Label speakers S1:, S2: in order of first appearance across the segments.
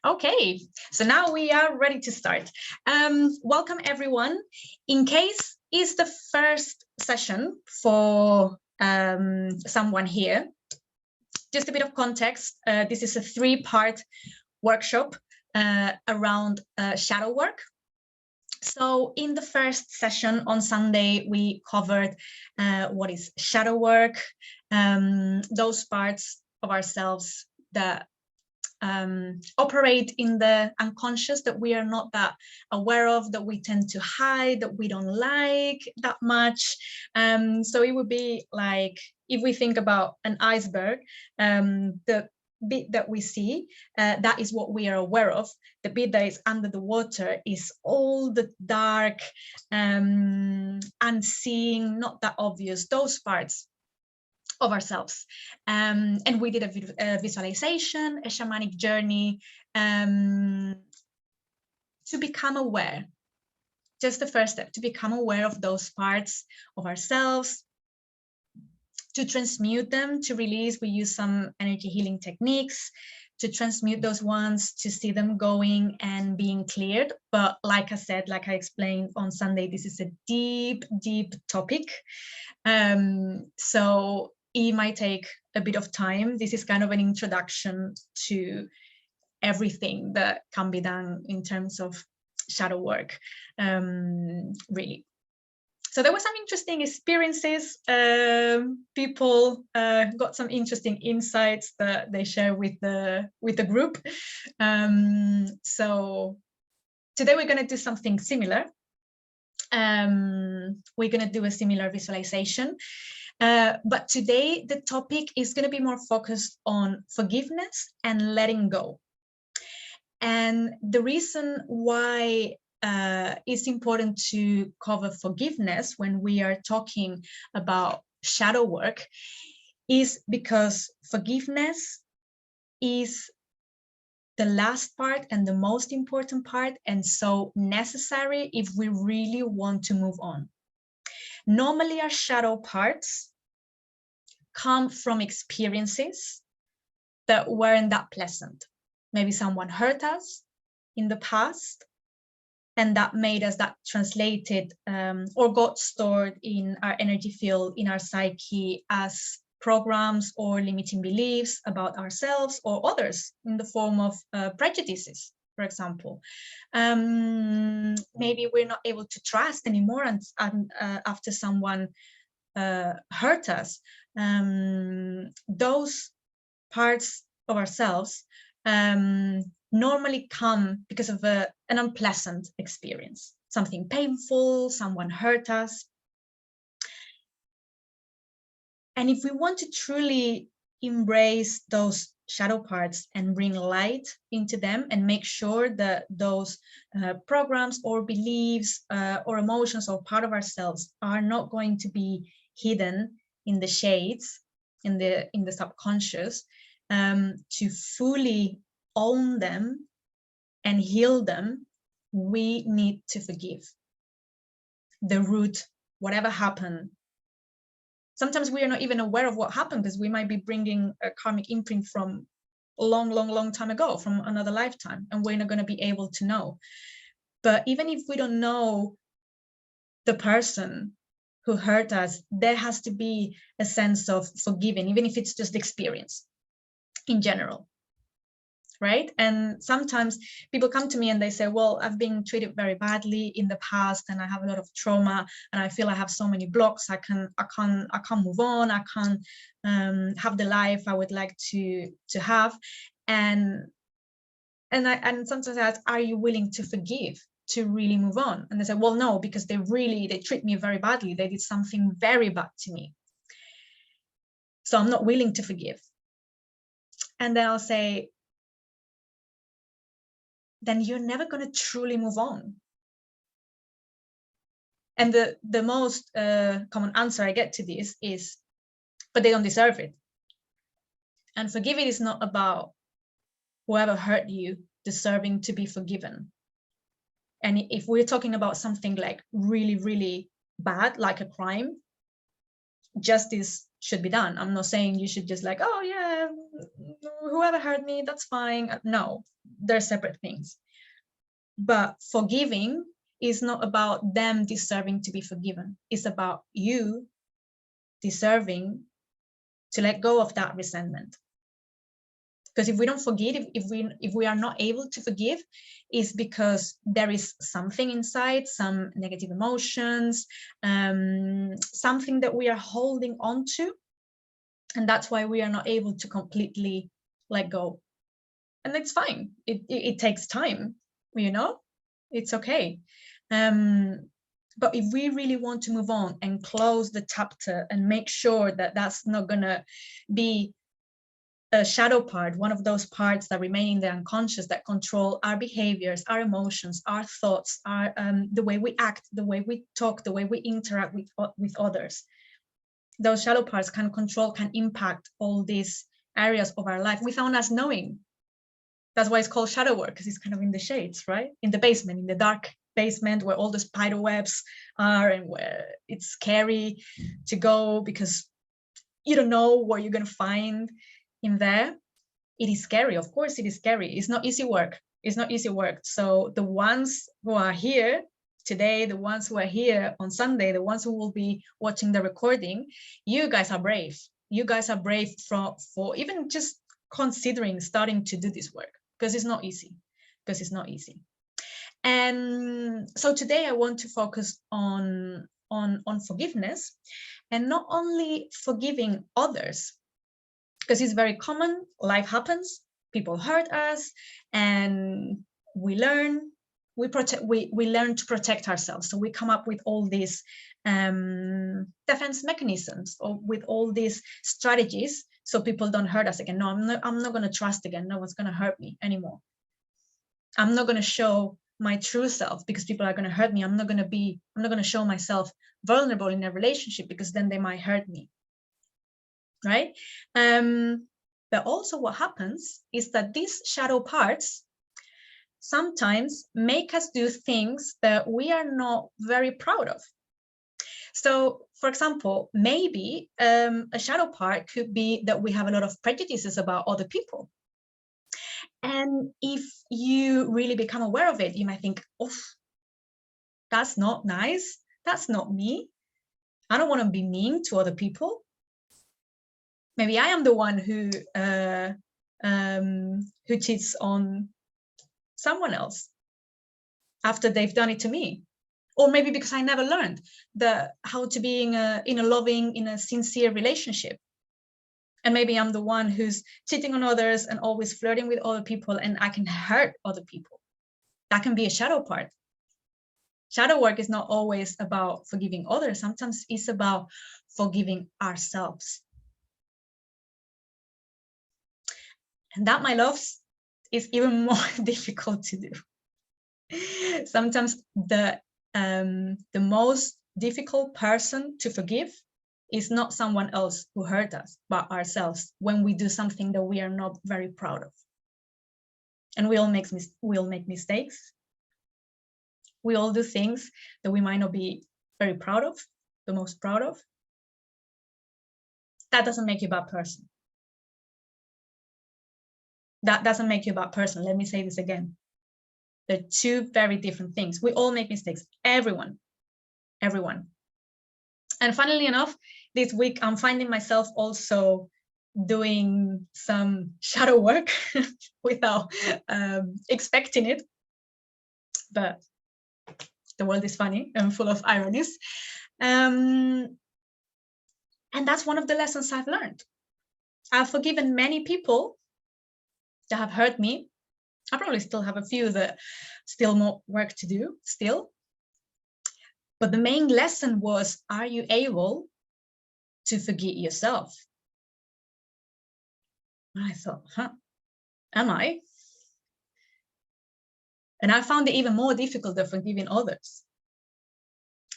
S1: Okay, so now we are ready to start. Welcome everyone. In case it's the first session for someone here, just a bit of context. This is a 3-part workshop around shadow work. So in the first session on Sunday, we covered what is shadow work, those parts of ourselves that operate in the unconscious that we are not that aware of, that we tend to hide, that we don't like that much. So it would be like, if we think about an iceberg, the bit that we see, that is what we are aware of. The bit that is under the water is all the dark, unseen, not that obvious, those parts of ourselves. And we did a visualization, a shamanic journey, to become aware. Just the first step, to become aware of those parts of ourselves, to transmute them, to release. We use some energy healing techniques to transmute those ones, to see them going and being cleared. But like I said, like I explained on Sunday, this is a deep, deep topic. So it might take a bit of time. This is kind of an introduction to everything that can be done in terms of shadow work, really. So there were some interesting experiences. People got some interesting insights that they share with the group. So today we're going to do something similar. We're going to do a similar visualization. But today the topic is going to be more focused on forgiveness and letting go. And the reason why it's important to cover forgiveness when we are talking about shadow work is because forgiveness is the last part and the most important part, and so necessary if we really want to move on. Normally, our shadow parts come from experiences that weren't that pleasant. Maybe someone hurt us in the past, and that made us, that translated or got stored in our energy field, in our psyche, as programs or limiting beliefs about ourselves or others in the form of prejudices, for example. Maybe we're not able to trust anymore after someone hurt us. Those parts of ourselves normally come because of an unpleasant experience, something painful, someone hurt us. And if we want to truly embrace those shadow parts and bring light into them and make sure that those programs or beliefs or emotions or part of ourselves are not going to be hidden in the shades, in the subconscious, to fully own them and heal them, we need to forgive the root, whatever happened. Sometimes we are not even aware of what happened because we might be bringing a karmic imprint from a long, long, long time ago, from another lifetime, and we're not going to be able to know. But even if we don't know the person who hurt us, there has to be a sense of forgiving, even if it's just experience in general. Right? And sometimes people come to me and they say, well, I've been treated very badly in the past and I have a lot of trauma and I feel I have so many blocks. I can't move on. I can't have the life I would like to have. And sometimes I ask, are you willing to forgive, to really move on? And they say, well, no, because they treat me very badly. They did something very bad to me. So I'm not willing to forgive. And then I'll say, then you're never going to truly move on. And the most common answer I get to this is, but they don't deserve it. And forgiving is not about whoever hurt you deserving to be forgiven. And if we're talking about something like really, really bad, like a crime, justice should be done. I'm not saying you should just like, oh yeah, whoever hurt me, that's fine. No, they're separate things. But forgiving is not about them deserving to be forgiven. It's about you deserving to let go of that resentment. Because if we don't forgive, if we are not able to forgive, it's because there is something inside, some negative emotions, something that we are holding on to, and that's why we are not able to completely let go. And it's fine. It takes time, you know. It's okay. But if we really want to move on and close the chapter and make sure that that's not gonna be a shadow part, one of those parts that remain in the unconscious that control our behaviors, our emotions, our thoughts, our the way we act, the way we talk, the way we interact with others. Those shadow parts can impact all these areas of our life without us knowing. That's why it's called shadow work, because it's kind of in the shades, right? In the basement, in the dark basement where all the spider webs are, and where it's scary to go because you don't know what you're going to find in there. It is scary. Of course, it is scary. It's not easy work. It's not easy work. So the ones who are here today, the ones who are here on Sunday, the ones who will be watching the recording, you guys are brave. You guys are brave for even just considering starting to do this work, because it's not easy. And so today I want to focus on forgiveness, and not only forgiving others, because it's very common. Life happens, people hurt us, and we learn to protect ourselves. So we come up with all these defense mechanisms, or with all these strategies, so people don't hurt us again. No, I'm not going to trust again. No one's going to hurt me anymore. I'm not going to show my true self because people are going to hurt me. I'm not going to show myself vulnerable in a relationship because then they might hurt me. Right? But also what happens is that these shadow parts sometimes make us do things that we are not very proud of. So, for example, maybe a shadow part could be that we have a lot of prejudices about other people. And if you really become aware of it, you might think, oh, that's not nice. That's not me. I don't want to be mean to other people. Maybe I am the one who cheats on someone else after they've done it to me. Or maybe because I never learned how to be in a loving, in a sincere relationship. And maybe I'm the one who's cheating on others and always flirting with other people, and I can hurt other people. That can be a shadow part. Shadow work is not always about forgiving others. Sometimes it's about forgiving ourselves. And that, my loves, is even more difficult to do. Sometimes the most difficult person to forgive is not someone else who hurt us, but ourselves, when we do something that we are not very proud of. And we all make mistakes. We all do things that we might not be very proud of, the most proud of. That doesn't make you a bad person. That doesn't make you a bad person. Let me say this again. They're two very different things. We all make mistakes. Everyone. And funnily enough, this week I'm finding myself also doing some shadow work without expecting it. But the world is funny and full of ironies. And that's one of the lessons I've learned. I've forgiven many people that have hurt me. I probably still have a few that still more work to do still. But the main lesson was, are you able to forgive yourself? And I thought, am I? And I found it even more difficult than forgiving others.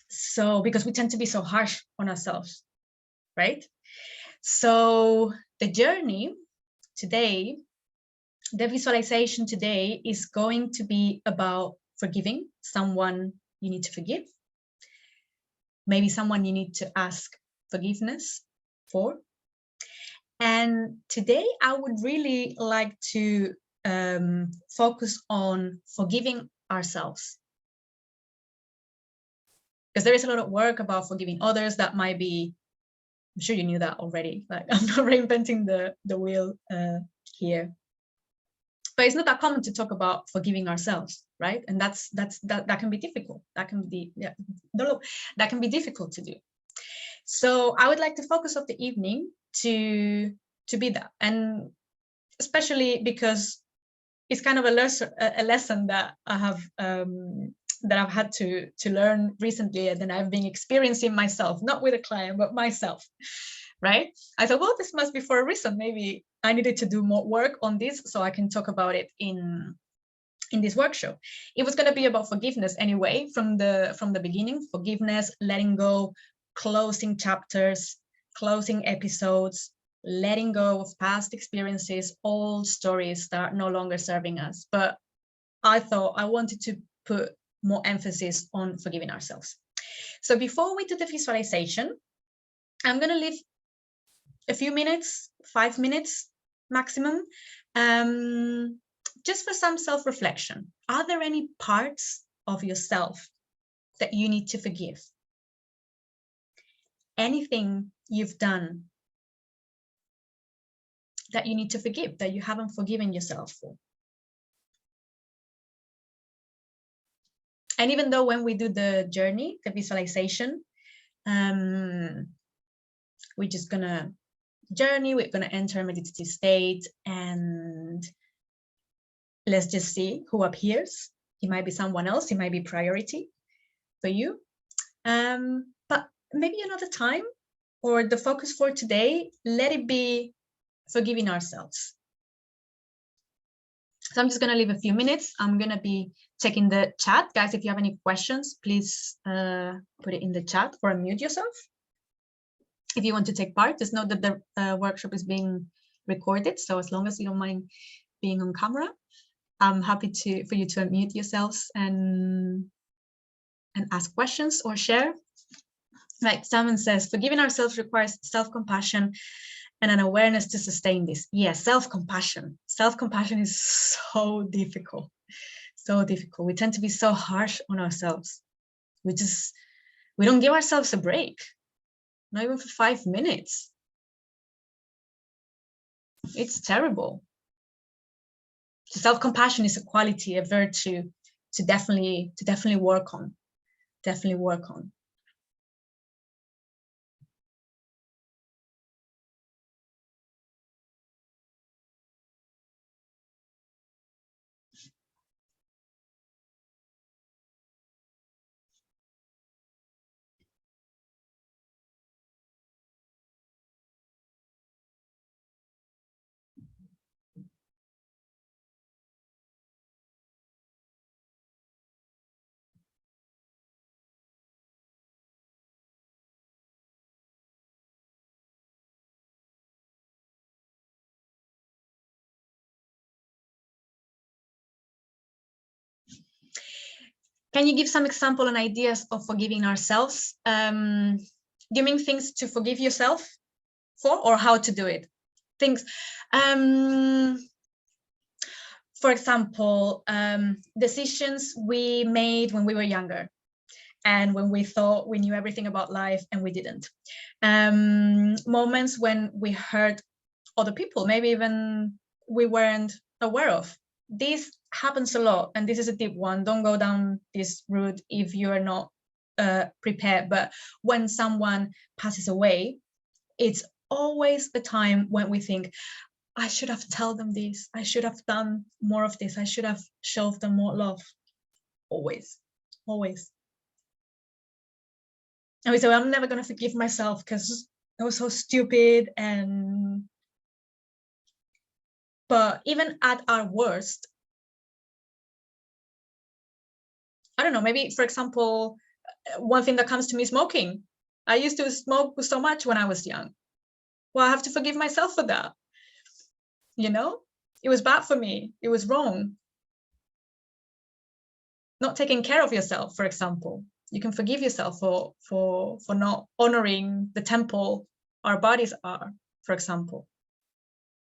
S1: So, because we tend to be so harsh on ourselves, right? So the journey today, the visualization today is going to be about forgiving someone you need to forgive. Maybe someone you need to ask forgiveness for. And today I would really like to focus on forgiving ourselves. Because there is a lot of work about forgiving others that might be, I'm sure you knew that already, like I'm not reinventing the wheel here. But it's not that common to talk about forgiving ourselves, right? And that can be difficult. That can be that can be difficult to do. So I would like to focus of the evening to be that, and especially because it's kind of a lesson that I have that I've had to learn recently, and then I've been experiencing myself, not with a client, but myself, right? I thought, well, this must be for a reason. Maybe I needed to do more work on this so I can talk about it in this workshop. It was going to be about forgiveness anyway, from the beginning, forgiveness, letting go, closing chapters, closing episodes, letting go of past experiences, old stories that are no longer serving us. But I thought I wanted to put more emphasis on forgiving ourselves. So before we do the visualization, I'm going to leave a few minutes, 5 minutes maximum, just for some self-reflection. Are there any parts of yourself that you need to forgive? Anything you've done that you need to forgive, that you haven't forgiven yourself for? And even though when we do the journey, the visualization, we're just gonna journey, we're gonna enter a meditative state, and let's just see who appears. It might be someone else, it might be priority for you. But maybe another time, or the focus for today, let it be forgiving ourselves. So I'm just going to leave a few minutes. I'm going to be checking the chat. Guys, if you have any questions, please put it in the chat or unmute yourself. If you want to take part, just know that the workshop is being recorded. So as long as you don't mind being on camera, I'm happy for you to unmute yourselves and ask questions or share. Right, Simon says, forgiving ourselves requires self-compassion and an awareness to sustain this. Yes, self-compassion. Self-compassion is so difficult. So difficult. We tend to be so harsh on ourselves. We don't give ourselves a break. Not even for 5 minutes. It's terrible. Self-compassion is a quality, a virtue to definitely work on. Definitely work on. Can you give some example and ideas of forgiving ourselves? Do you mean things to forgive yourself for, or how to do it? Things, for example, decisions we made when we were younger and when we thought we knew everything about life and we didn't. Moments when we hurt other people, maybe even we weren't aware of. This happens a lot, and this is a deep one. Don't go down this route if you are not prepared. But when someone passes away, it's always the time when we think, I should have told them this. I should have done more of this. I should have showed them more love. Always, always. And we say, well, I'm never going to forgive myself because I was so stupid. But even at our worst, I don't know, maybe, for example, one thing that comes to me is smoking. I used to smoke so much when I was young. Well, I have to forgive myself for that. You know, it was bad for me. It was wrong. Not taking care of yourself, for example. You can forgive yourself for not honoring the temple our bodies are, for example.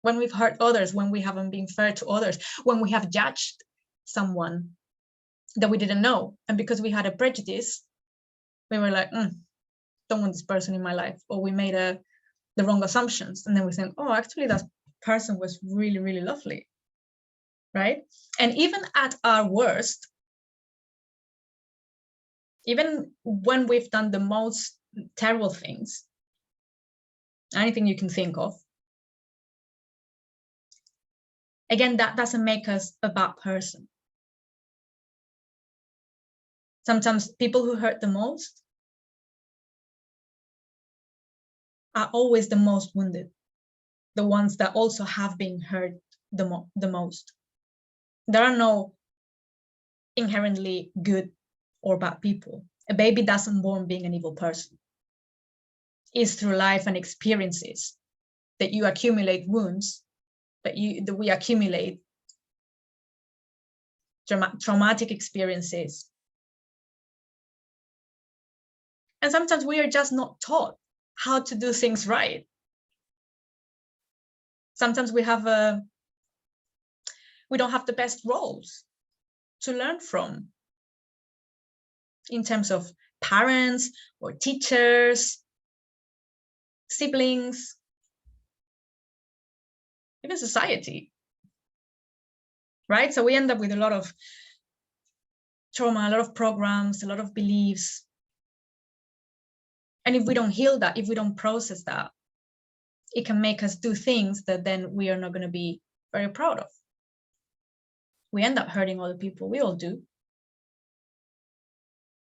S1: when we've hurt others, when we haven't been fair to others, when we have judged someone that we didn't know. And because we had a prejudice, we were like, don't want this person in my life. Or we made the wrong assumptions. And then we think, oh, actually, that person was really, really lovely. Right? And even at our worst, even when we've done the most terrible things, anything you can think of, again, that doesn't make us a bad person. Sometimes people who hurt the most are always the most wounded, the ones that also have been hurt the most. There are no inherently good or bad people. A baby doesn't born being an evil person. It's through life and experiences that you accumulate wounds, that we accumulate traumatic experiences. And sometimes we are just not taught how to do things right. Sometimes we don't have the best roles to learn from in terms of parents or teachers, siblings, even society, right? So we end up with a lot of trauma, a lot of programs, a lot of beliefs. And if we don't heal that, if we don't process that, it can make us do things that then we are not going to be very proud of. We end up hurting other people. We all do.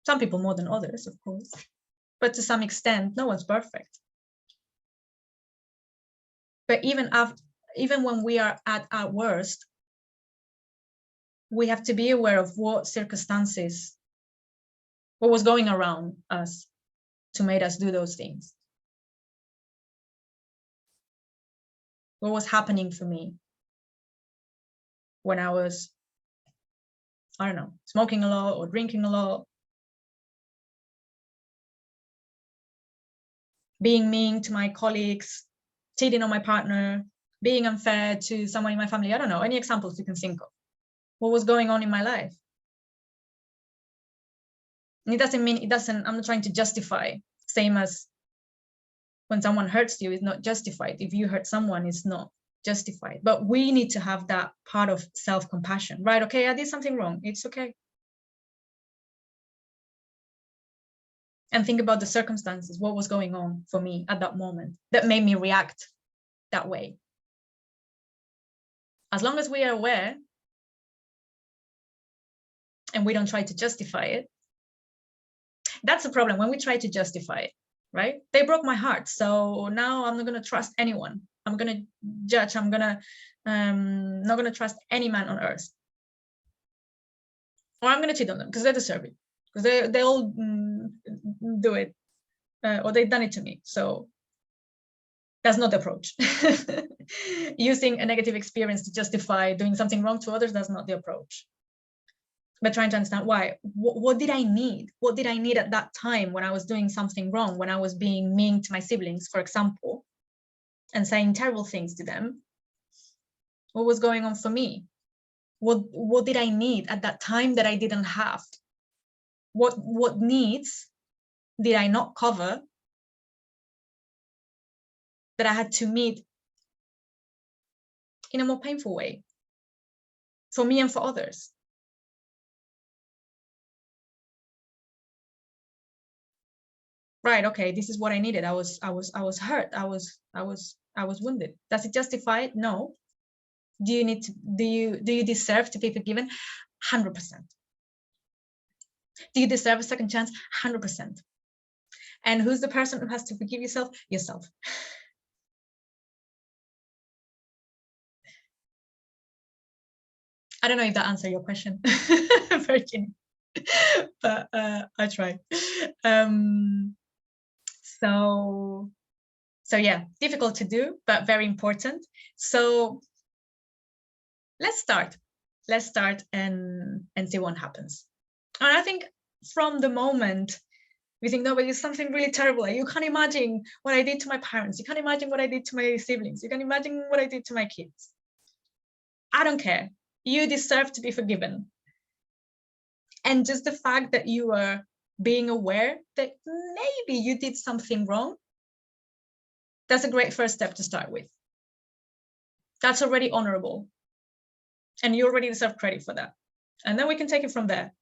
S1: Some people more than others, of course. But to some extent, no one's perfect. But even when we are at our worst, we have to be aware of what circumstances, what was going around us to make us do those things. What was happening for me when I was, I don't know, smoking a lot or drinking a lot, being mean to my colleagues, cheating on my partner, being unfair to someone in my family. I don't know, any examples you can think of. What was going on in my life? And I'm not trying to justify, same as when someone hurts you, it's not justified. If you hurt someone, it's not justified. But we need to have that part of self-compassion, right? Okay, I did something wrong. It's okay. And think about the circumstances, what was going on for me at that moment that made me react that way. As long as we are aware and we don't try to justify it, that's the problem when we try to justify it, right? They broke my heart, so now I'm not going to trust anyone. I'm going to judge. I'm not going to trust any man on earth. Or I'm going to cheat on them because they deserve it. Because they all do it. Or they've done it to me. So that's not the approach. Using a negative experience to justify doing something wrong to others, that's not the approach. But trying to understand why. What did I need? What did I need at that time when I was doing something wrong, when I was being mean to my siblings, for example, and saying terrible things to them? What was going on for me? What did I need at that time that I didn't have? What needs did I not cover that I had to meet in a more painful way for me and for others? Right, okay, this is what I needed. I was hurt. I was wounded. Does it justify it? No. Do you deserve to be forgiven? 100%. Do you deserve a second chance? 100%. And who's the person who has to forgive yourself? Yourself. I don't know if that answered your question, Virginia, but I tried. So yeah, difficult to do, but very important. So let's start and see what happens. And I think from the moment We think, no, but it's something really terrible. You can't imagine what I did to my parents. You can't imagine what I did to my siblings. You can imagine what I did to my kids. I don't care. You deserve to be forgiven. And just the fact that you are being aware that maybe you did something wrong, that's a great first step to start with. That's already honorable. And you already deserve credit for that. And then we can take it from there.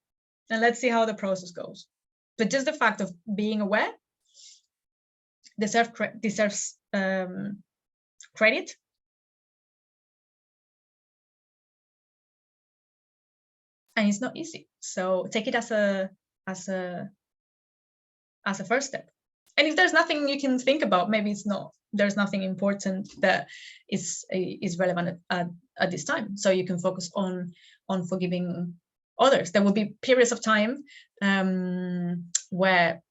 S1: And let's see how the process goes. But just the fact of being aware deserves credit. And it's not easy. So take it as a first step. And if there's nothing you can think about, maybe there's nothing important that is relevant at this time. So you can focus on forgiving others. There will be periods of time where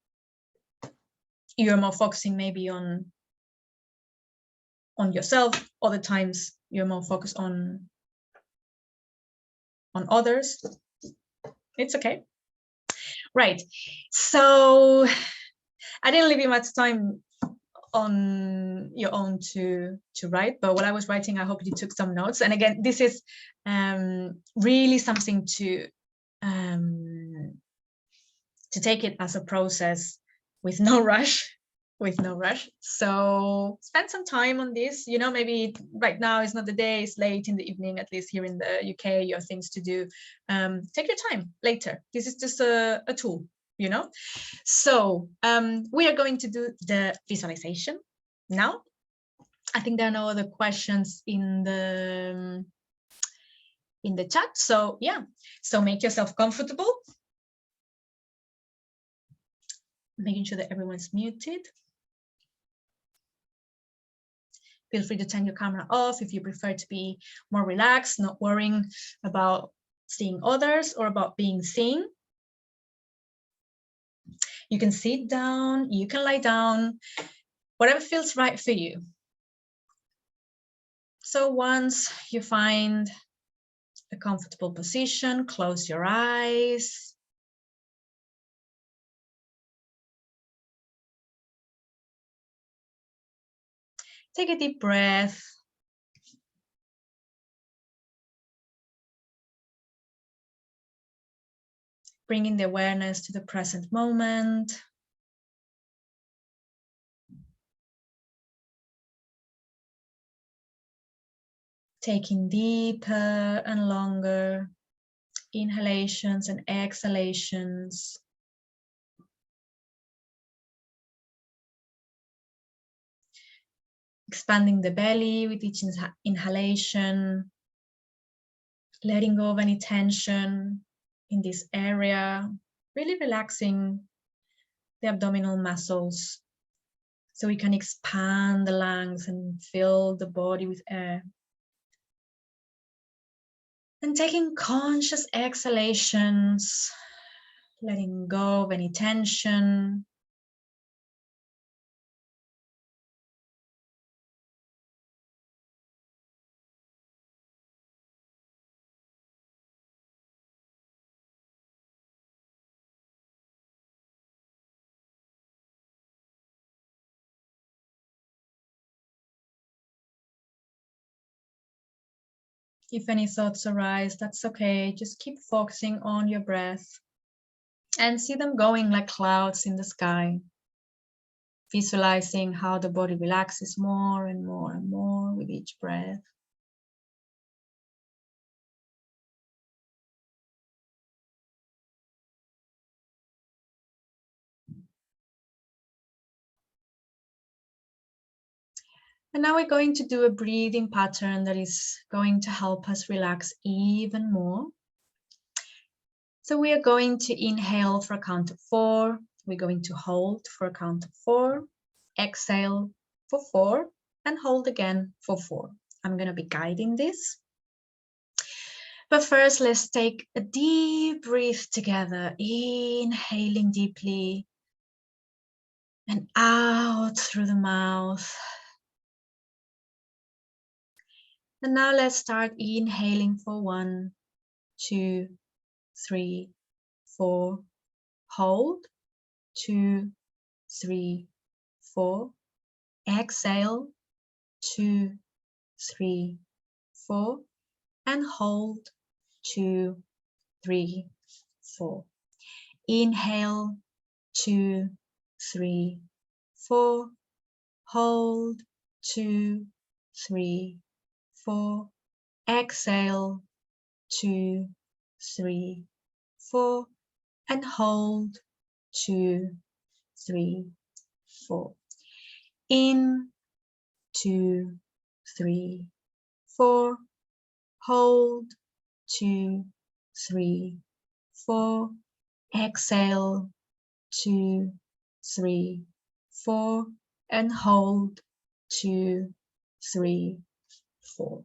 S1: you're more focusing maybe on yourself. Other times you're more focused on others. It's okay. Right. So I didn't leave you much time on your own to write, but while I was writing, I hope you took some notes. And again, this is really something to take it as a process with no rush. So spend some time on this. You know, maybe right now is not the day, it's late in the evening, at least here in the UK, you have things to do. Take your time later. This is just a tool, you know. So we are going to do the visualization now. I think there are no other questions in the chat. So yeah, so make yourself comfortable. Making sure that everyone's muted. Feel free to turn your camera off if you prefer to be more relaxed, not worrying about seeing others or about being seen. You can sit down, you can lie down, whatever feels right for you. So once you find a comfortable position, close your eyes. Take a deep breath. Bringing the awareness to the present moment. Taking deeper and longer inhalations and exhalations. Expanding the belly with each inhalation. Letting go of any tension in this area. Really relaxing the abdominal muscles so we can expand the lungs and fill the body with air. And taking conscious exhalations, letting go of any tension. If any thoughts arise, that's okay. Just keep focusing on your breath and see them going like clouds in the sky. Visualizing how the body relaxes more and more and more with each breath. And now we're going to do a breathing pattern that is going to help us relax even more. So we are going to inhale for a count of 4. We're going to hold for a count of 4. Exhale for 4 and hold again for 4. I'm going to be guiding this. But first, let's take a deep breath together. Inhaling deeply and out through the mouth. And now let's start inhaling for 1, 2, 3, 4. Hold. 2, 3, 4. Exhale, 2, 3, 4. And hold, 2, 3, 4. Inhale, 2, 3, 4. Hold, 2, 3, 4. Exhale, 2, 3, 4. And hold, 2, 3, 4. In, 2, 3, 4. Hold, 2, 3, 4. Exhale, 2, 3, 4. And hold, 2, 3, 4.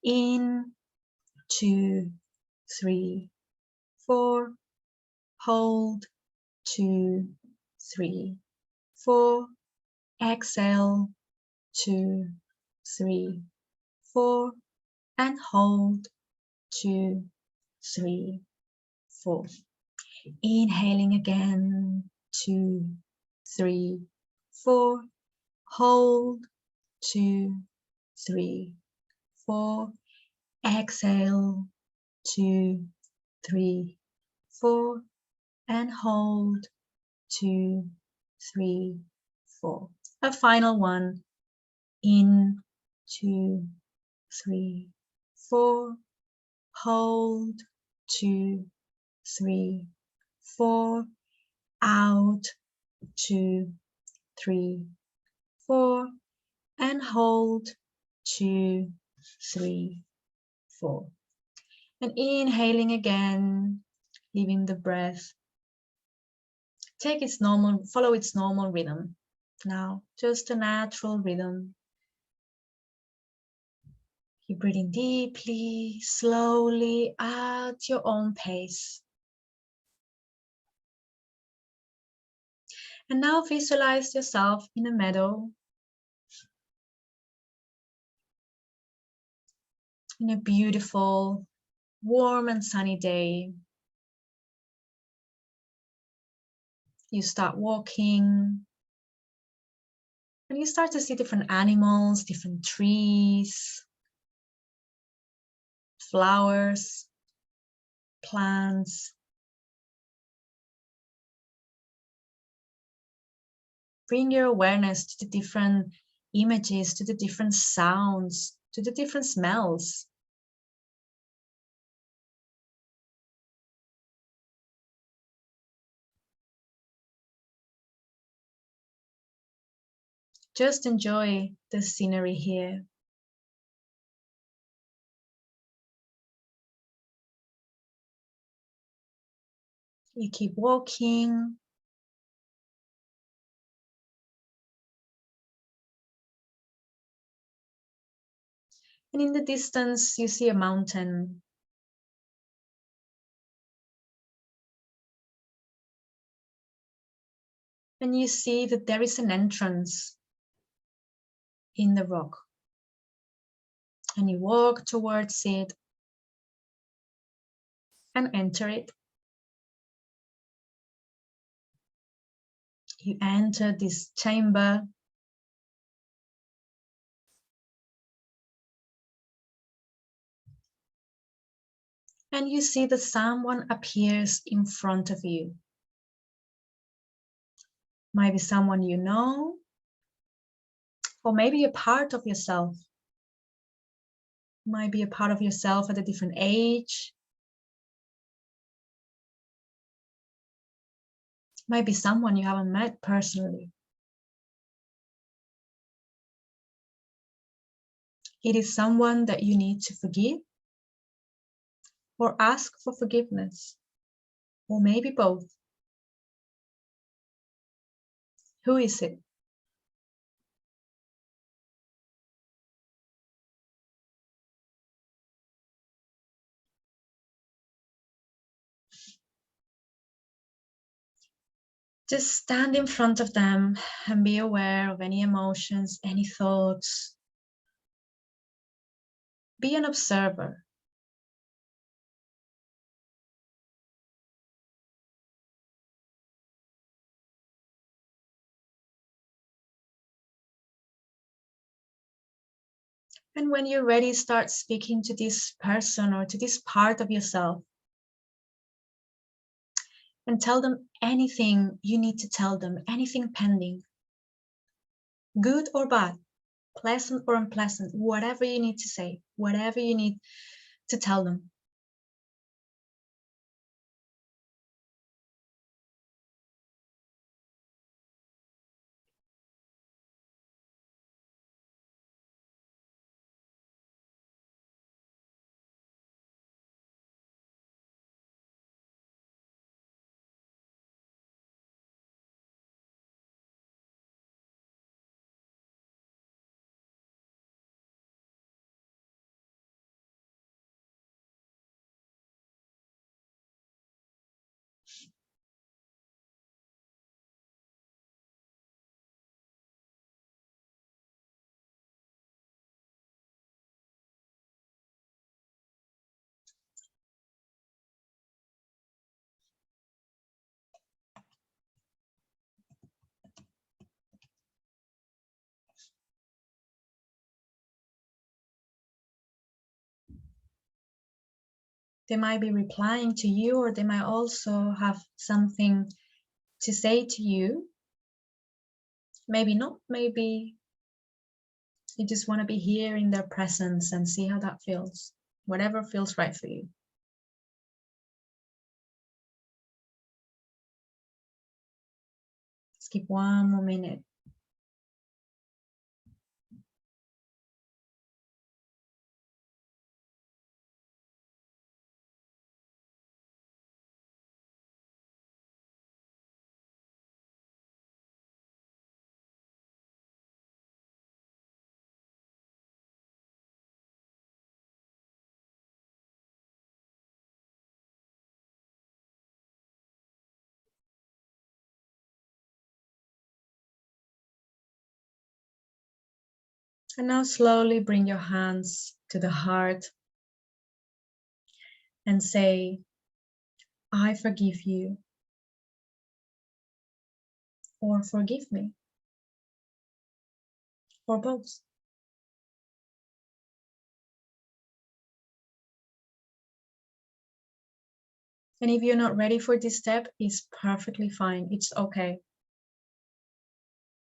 S1: In, 2, 3, 4. Hold, 2, 3, 4. Exhale, 2, 3, 4. And hold, 2, 3, 4. Inhaling again, 2, 3, 4. Hold, 2, 3, 4. Exhale, 2, 3, 4. And hold, 2, 3, 4. A final one. In, 2, 3, 4. Hold, 2, 3, 4. Out, 2, 3, 4. And hold, 2, 3, 4. And inhaling again, leaving the breath. Follow its normal rhythm. Now, just a natural rhythm. Keep breathing deeply, slowly, at your own pace. And now visualize yourself in a meadow, in a beautiful, warm and sunny day. You start walking, and you start to see different animals, different trees, flowers, plants. Bring your awareness to the different images, to the different sounds, to the different smells. Just enjoy the scenery here. You keep walking. And in the distance, you see a mountain. And you see that there is an entrance in the rock. And you walk towards it and enter it. You enter this chamber. And you see that someone appears in front of you. Maybe someone you know, or maybe a part of yourself. Might be a part of yourself at a different age. Might be someone you haven't met personally. It is someone that you need to forgive or ask for forgiveness, or maybe both. Who is it? Just stand in front of them and be aware of any emotions, any thoughts. Be an observer. And when you're ready, start speaking to this person or to this part of yourself. And tell them anything you need to tell them, anything pending. Good or bad, pleasant or unpleasant, whatever you need to say, whatever you need to tell them. They might be replying to you, or they might also have something to say to you. Maybe not, maybe you just want to be here in their presence and see how that feels. Whatever feels right for you. Let's keep one more minute. And now slowly bring your hands to the heart and say, I forgive you, or forgive me, or both. And if you're not ready for this step, it's perfectly fine. It's okay.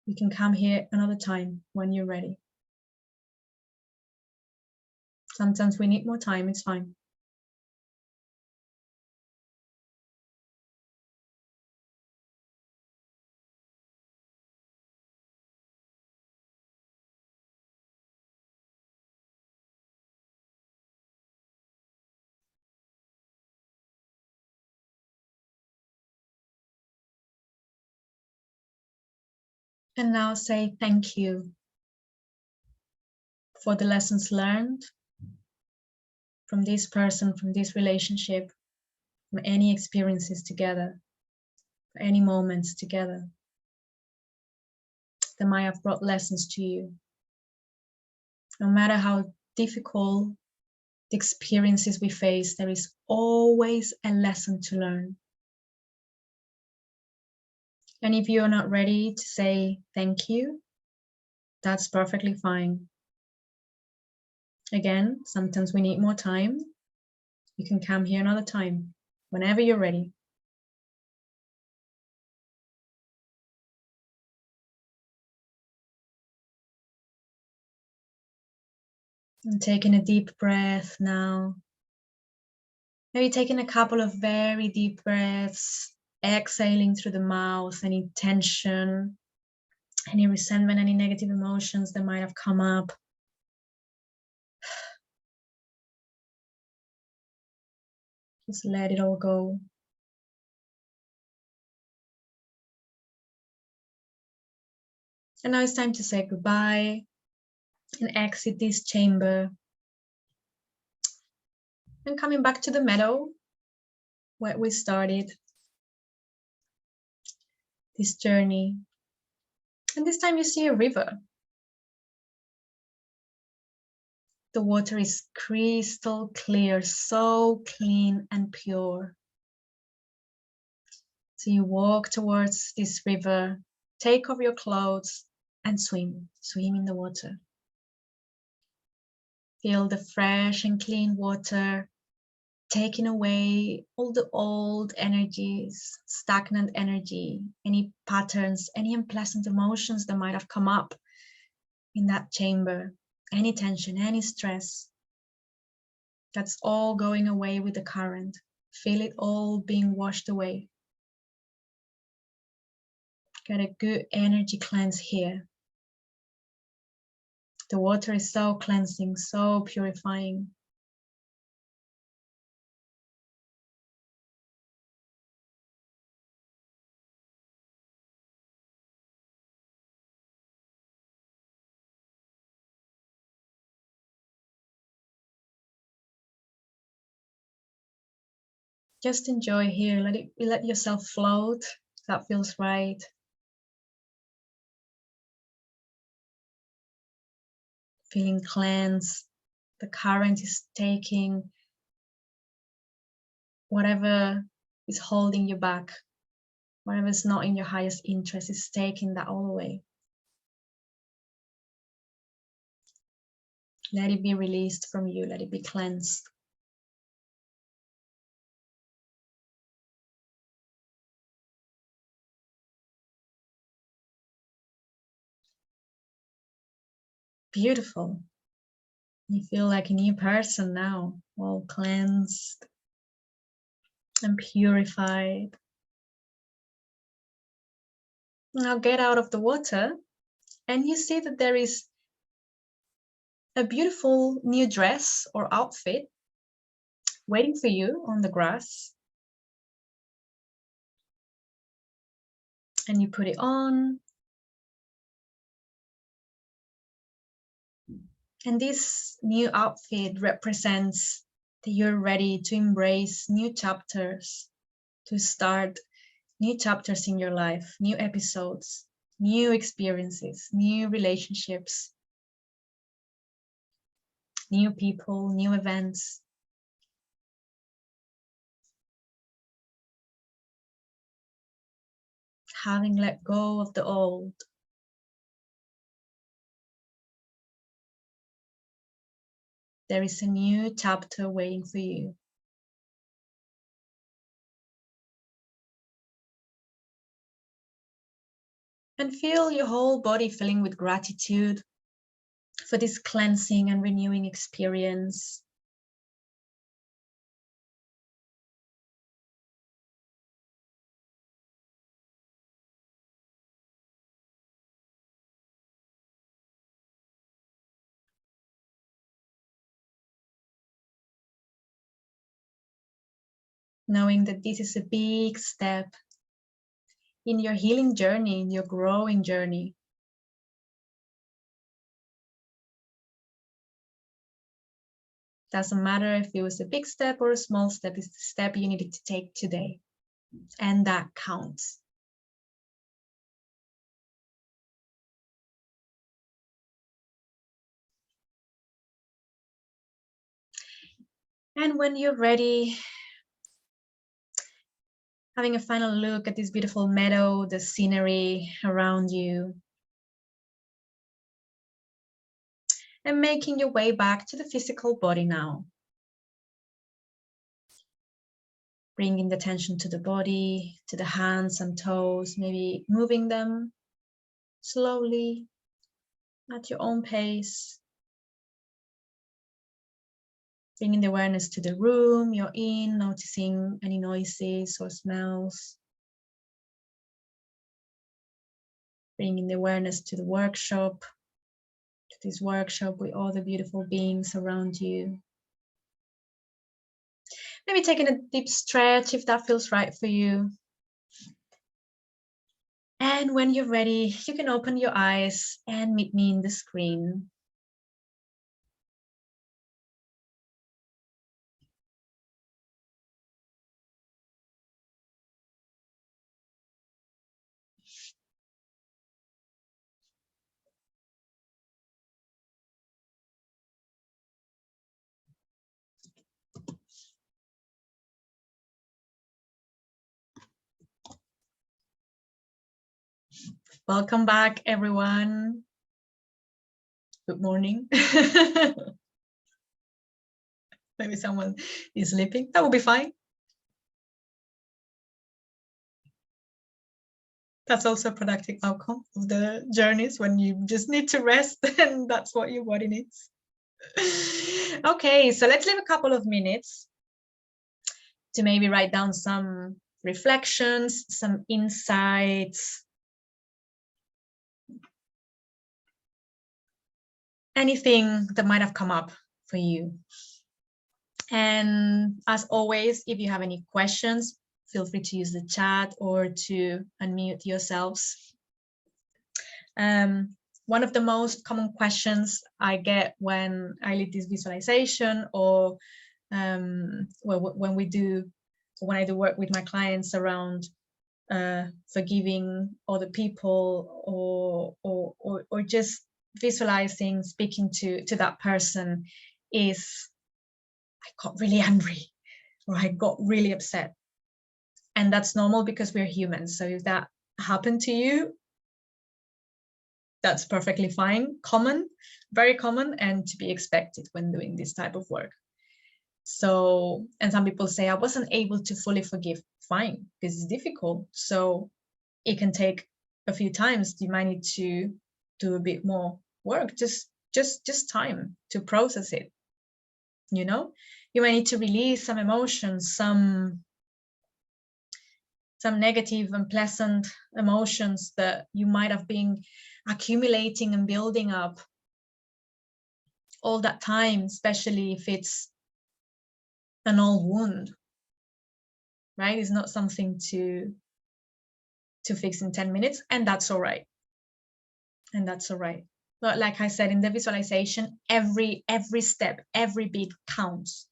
S1: You can come here another time when you're ready. Sometimes we need more time, it's fine. And now say thank you for the lessons learned from this person, from this relationship, from any experiences together, for any moments together that might have brought lessons to you. No matter how difficult the experiences we face, there is always a lesson to learn. And if you're not ready to say thank you, that's perfectly fine. Again, sometimes we need more time. You can come here another time, whenever you're ready. And taking a deep breath now. Maybe taking a couple of very deep breaths, exhaling through the mouth any tension, any resentment, any negative emotions that might have come up. Just let it all go. And now it's time to say goodbye and exit this chamber. And coming back to the meadow where we started this journey. And this time you see a river. The water is crystal clear, so clean and pure. So you walk towards this river, take off your clothes and swim in the water. Feel the fresh and clean water taking away all the old energies, stagnant energy, any patterns, any unpleasant emotions that might have come up in that chamber, any tension, any stress. That's all going away with the current. Feel it all being washed away. Get a good energy cleanse here. The water is so cleansing, so purifying. Just enjoy here. Let yourself float. That feels right. Feeling cleansed. The current is taking whatever is holding you back, whatever is not in your highest interest, is taking that all away. Let it be released from you. Let it be cleansed. Beautiful. You feel like a new person now, all cleansed and purified. Now get out of the water and you see that there is a beautiful new dress or outfit waiting for you on the grass. And you put it on. And this new outfit represents that you're ready to embrace new chapters, to start new chapters in your life, new episodes, new experiences, new relationships, new people, new events. Having let go of the old. There is a new chapter waiting for you. And feel your whole body filling with gratitude for this cleansing and renewing experience. Knowing that this is a big step in your healing journey, in your growing journey. Doesn't matter if it was a big step or a small step, it's the step you needed to take today. And that counts. And when you're ready, having a final look at this beautiful meadow, the scenery around you, and making your way back to the physical body now. Bringing the attention to the body, to the hands and toes, maybe moving them slowly at your own pace. Bringing the awareness to the room you're in, noticing any noises or smells. Bringing the awareness to the workshop, to this workshop with all the beautiful beings around you. Maybe taking a deep stretch if that feels right for you. And when you're ready, you can open your eyes and meet me in the screen. Welcome back, everyone. Good morning. Maybe someone is sleeping. That will be fine. That's also a productive outcome of the journeys, when you just need to rest, and that's what your body needs. Okay, so let's leave a couple of minutes to maybe write down some reflections, some insights, anything that might have come up for you. And as always, if you have any questions, feel free to use the chat or to unmute yourselves. One of the most common questions I get when I lead this visualization, or when I do work with my clients around forgiving other people, or just visualizing speaking to that person, is I got really angry, or I got really upset. And that's normal, because we're humans. So if that happened to you, that's perfectly fine, common, very common, and to be expected when doing this type of work. So, and some people say, I wasn't able to fully forgive. Fine, because it's difficult. So it can take a few times. You might need to do a bit more work, just time to process it. You know, you might need to release some emotions, some negative, unpleasant emotions that you might have been accumulating and building up all that time, especially if it's an old wound, right? It's not something to fix in 10 minutes, and that's all right. And that's all right. But like I said, in the visualization, every step, every bit counts.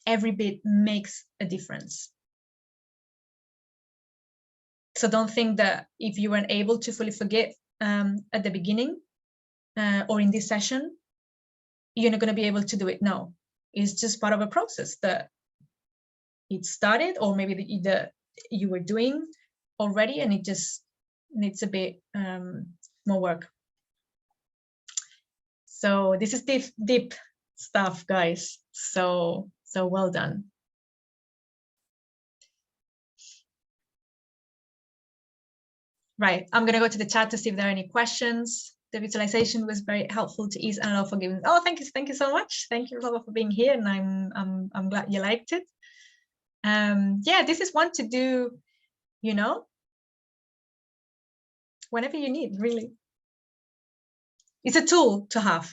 S1: Every bit makes a difference. So don't think that if you weren't able to fully forgive at the beginning or in this session, you're not going to be able to do it. No, it's just part of a process that it started, or maybe you were doing already, and it just needs a bit more work. So this is deep stuff, guys. So well done. Right, I'm going to go to the chat to see if there are any questions. The visualization was very helpful to ease and allow forgiveness. Oh, thank you so much. Thank you, Robert, for being here, and I'm glad you liked it. Yeah, this is one to do, you know, whenever you need, really. It's a tool to have,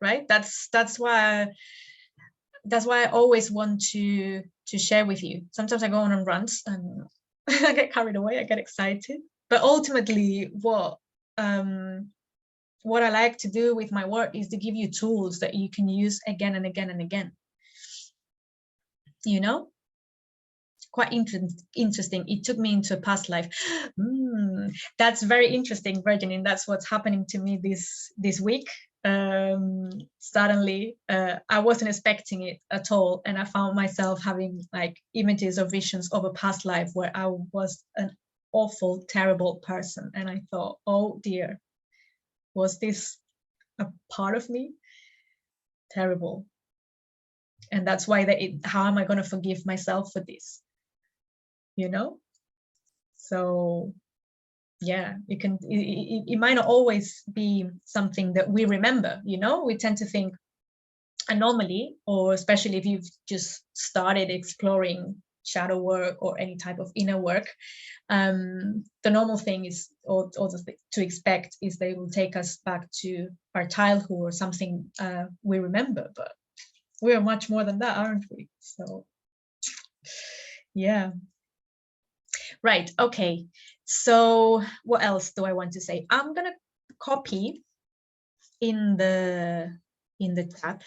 S1: right? That's why I always want to share with you. Sometimes I go on runs and I get carried away, I get excited. But ultimately, what I like to do with my work is to give you tools that you can use again and again and again. You know, quite interesting. It took me into a past life. That's very interesting, Virginie. That's what's happening to me this week. Suddenly, I wasn't expecting it at all, and I found myself having like images or visions of a past life where I was an awful, terrible person, and I thought, oh dear, was this a part of me? Terrible. And that's why how am I going to forgive myself for this? You know? So yeah, it might not always be something that we remember, you know. We tend to think, and normally, or especially if you've just started exploring shadow work or any type of inner work, the normal thing is, or to expect, is they will take us back to our childhood or something we remember, but we are much more than that, aren't we? So yeah. Right, okay. So what else do I want to say? I'm gonna copy in the chat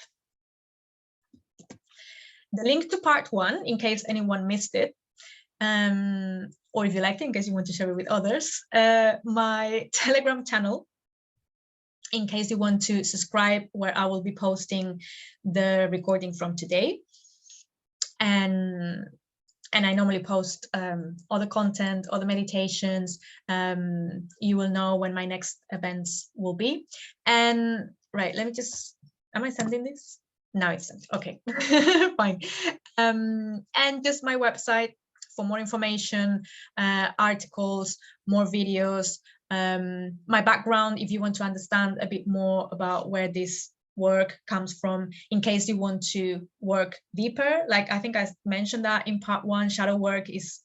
S1: the link to part 1 in case anyone missed it, or if you liked it, in case you want to share it with others. My Telegram channel, in case you want to subscribe, where I will be posting the recording from today, and I normally post other content, other meditations. You will know when my next events will be. And right, let me just, am I sending this? Now it's sent. Okay, fine. And just my website for more information, articles, more videos, my background, if you want to understand a bit more about where this work comes from, in case you want to work deeper. Like I think I mentioned that in part 1, shadow work is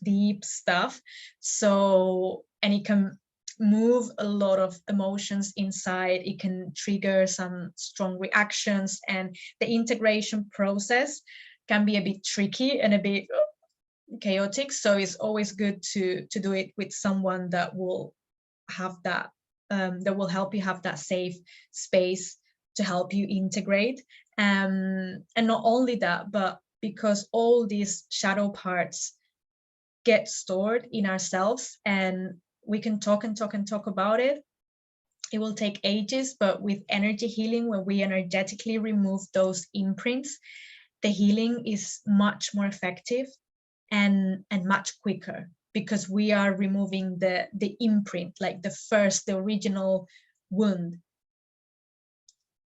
S1: deep stuff. So, and it can move a lot of emotions inside. It can trigger some strong reactions, and the integration process can be a bit tricky and a bit chaotic. So it's always good to do it with someone that will have that, that will help you have that safe space to help you integrate. And not only that, but because all these shadow parts get stored in ourselves, and we can talk and talk and talk about it. It will take ages, but with energy healing, when we energetically remove those imprints, the healing is much more effective and much quicker, because we are removing the imprint, like the original wound,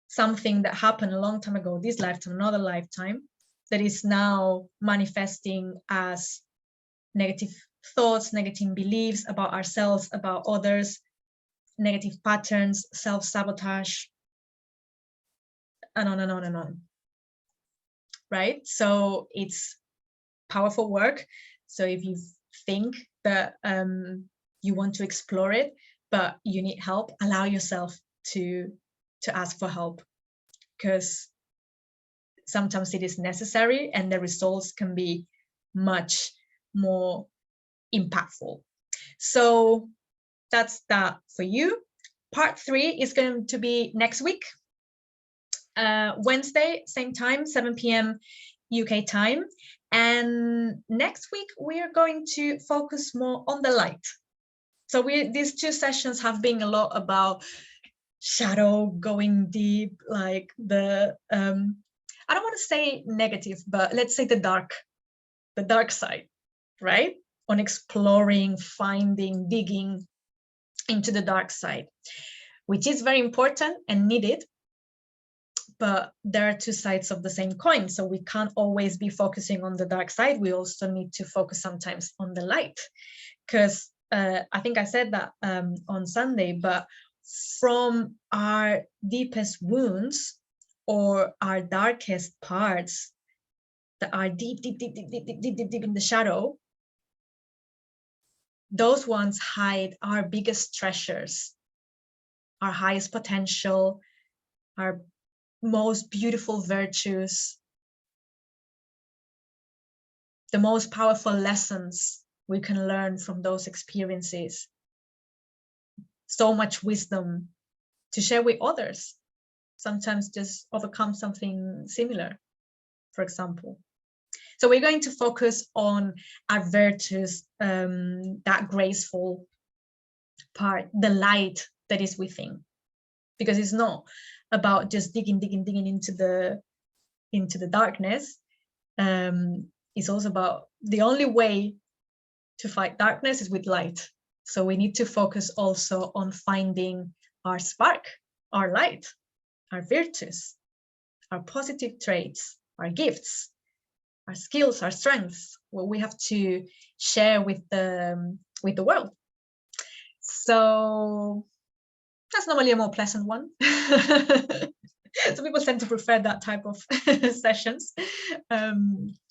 S1: something that happened a long time ago, this lifetime, another lifetime, that is now manifesting as negative thoughts, negative beliefs about ourselves, about others, negative patterns, self-sabotage, and on and on and on. Right? So it's powerful work. So if you think that you want to explore it, but you need help, allow yourself to ask for help, because sometimes it is necessary and the results can be much more impactful. So that's that for you. Part 3 is going to be next week, Wednesday, same time, 7 p.m. UK time. And next week, we are going to focus more on the light. So these 2 sessions have been a lot about shadow, going deep, like the, I don't want to say negative, but let's say the dark side, right? On exploring, finding, digging into the dark side, which is very important and needed. But there are 2 sides of the same coin. So we can't always be focusing on the dark side. We also need to focus sometimes on the light, because I think I said that on Sunday, but from our deepest wounds or our darkest parts that are deep in the shadow, those ones hide our biggest treasures, our highest potential, our most beautiful virtues, the most powerful lessons we can learn from those experiences. So much wisdom to share with others. Sometimes just overcome something similar, for example. So we're going to focus on our virtues, that graceful part, the light that is within, because it's not about just digging into the darkness. It's also about the only way to fight darkness is with light. So we need to focus also on finding our spark, our light, our virtues, our positive traits, our gifts, our skills, our strengths, what we have to share with the world. So that's normally a more pleasant one. So people tend to prefer that type of sessions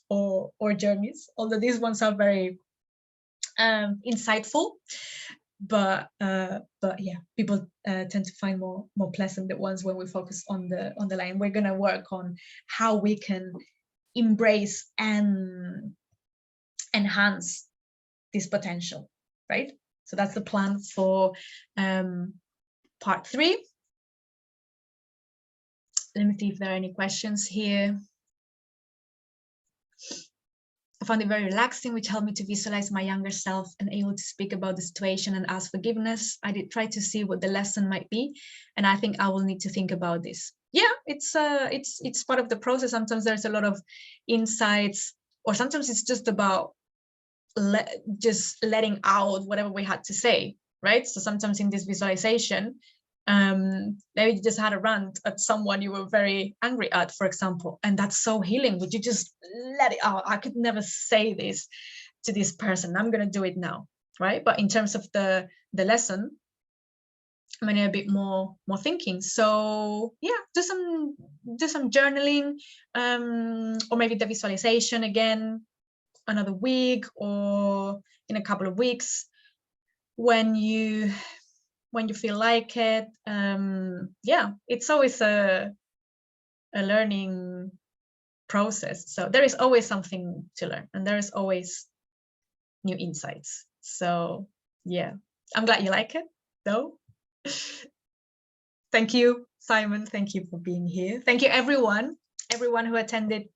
S1: or journeys, although these ones are very insightful. But yeah, people tend to find more pleasant the ones when we focus on the line. We're going to work on how we can embrace and enhance this potential, right? So that's the plan for part 3. Let me see if there are any questions here. I found it very relaxing, which helped me to visualize my younger self and able to speak about the situation and ask forgiveness. I did try to see what the lesson might be, and I think I will need to think about this. Yeah, it's part of the process. Sometimes there's a lot of insights, or sometimes it's just about just letting out whatever we had to say, right? So sometimes in this visualization, Maybe you just had a rant at someone you were very angry at, for example, and that's so healing. Would you just let it out? I could never say this to this person. I'm going to do it now, right? But in terms of the lesson, I'm going to a bit more thinking. So yeah, do some journaling, or maybe the visualization again another week or in a couple of weeks when you feel like it. Yeah, it's always a learning process. So there is always something to learn, and there is always new insights. So yeah, I'm glad you like it though. Thank you, Simon. Thank you for being here. Thank you, everyone who attended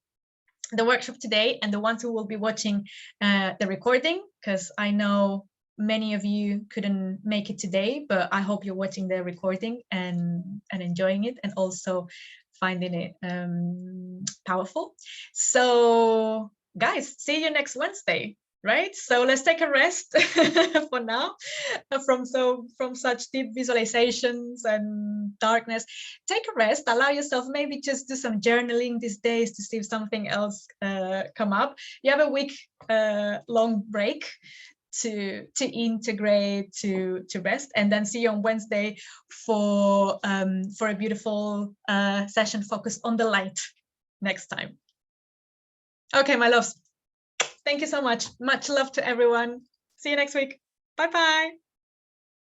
S1: the workshop today, and the ones who will be watching the recording, because I know many of you couldn't make it today, but I hope you're watching the recording and enjoying it, and also finding it powerful. So guys, see you next Wednesday, right? So let's take a rest for now from such deep visualizations and darkness. Take a rest, allow yourself, maybe just do some journaling these days to see if something else come up. You have a week long break to integrate, to rest, and then see you on Wednesday for a beautiful session focused on the light next time. Okay, my loves, thank you so much. Much love to everyone. See you next week. Bye bye.